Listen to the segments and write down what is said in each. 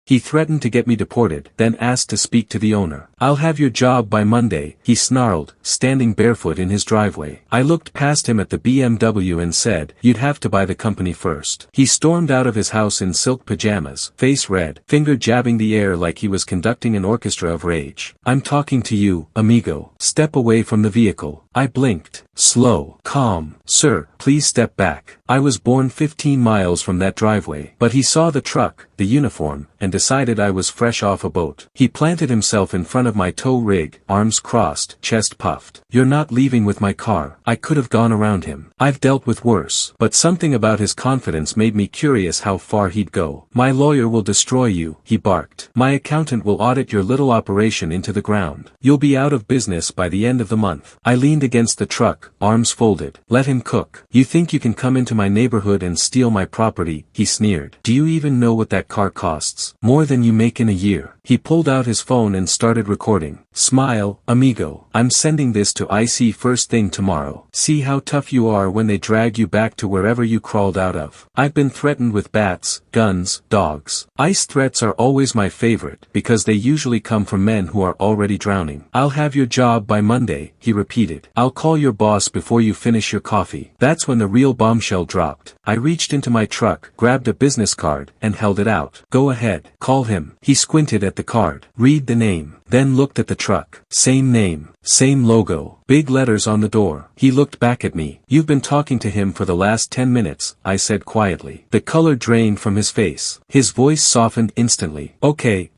He threatened to get me deported, then asked to speak to the owner. "I'll have your job by Monday," he snarled, standing barefoot in his driveway. I looked past him at the BMW and said, "You'd have to buy the company first." He stormed out of his house in silk pajamas, face red, finger jabbing the air like he was conducting an orchestra of rage. "I'm talking to you, amigo. Step away from the vehicle." I blinked. Slow, calm. "Sir, please step back." I was born 15 miles from that driveway. But he saw the truck, the uniform, and decided I was fresh off a boat. He planted himself in front of my tow rig, arms crossed, chest puffed. "You're not leaving with my car." I could have gone around him. I've dealt with worse. But something about his confidence made me curious how far he'd go. "My lawyer will destroy you," he barked. "My accountant will audit your little operation into the ground. You'll be out of business by the end of the month." I leaned against the truck, arms folded. "Let him cook." "You think you can come into my neighborhood and steal my property?" he sneered. "Do you even know what that car costs?" "More than you make in a year." He pulled out his phone and started recording. "Smile, amigo. I'm sending this to IC first thing tomorrow. See how tough you are when they drag you back to wherever you crawled out of. I've been threatened with bats, guns, dogs. Ice threats are always my favorite because they usually come from men who are already drowning. I'll have your job by Monday," he repeated. "I'll call your boss before you finish your coffee." That's when the real bombshell dropped. I reached into my truck, grabbed a business card, and held it out. "Go ahead, call him." He squinted at the card. "Read the name." Then looked at the truck. Same name, same logo, big letters on the door. He looked back at me. "You've been talking to him for the last 10 minutes, I said quietly. The color drained from his face. His voice softened instantly. Okay,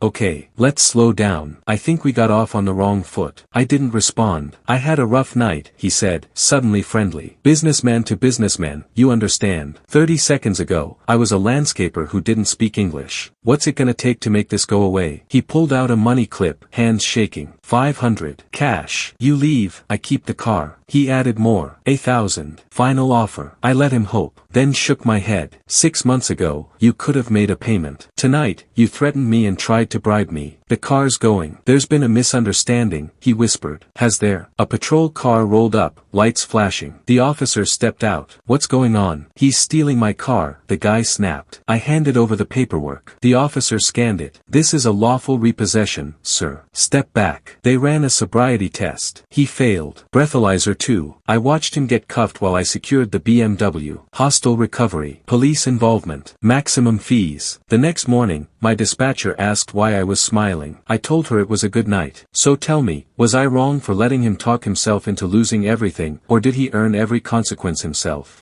let's slow down. I think we got off on the wrong foot." I didn't respond. "I had a rough night," he said, suddenly friendly. "Businessman to businessman, you understand. 30 seconds ago, I was a landscaper who didn't speak English. What's it gonna take to make this go away?" He pulled out a money clip, hands shaking. 500. Cash. "You leave, I keep the car." He added more. 1,000. Final offer. I let him hope, then shook my head. 6 months ago, you could have made a payment. Tonight, you threatened me and tried to bribe me. The car's going. "There's been a misunderstanding," he whispered. "Has there?" A patrol car rolled up, lights flashing. The officer stepped out. "What's going on?" "He's stealing my car," the guy snapped. I handed over the paperwork. The officer scanned it. "This is a lawful repossession, sir." "Step back." They ran a sobriety test. He failed. Breathalyzer 2. I watched him get cuffed while I secured the BMW. Hostile recovery. Police involvement. Maximum fees. The next morning, my dispatcher asked why I was smiling. I told her it was a good night. "So tell me, was I wrong for letting him talk himself into losing everything, or did he earn every consequence himself?"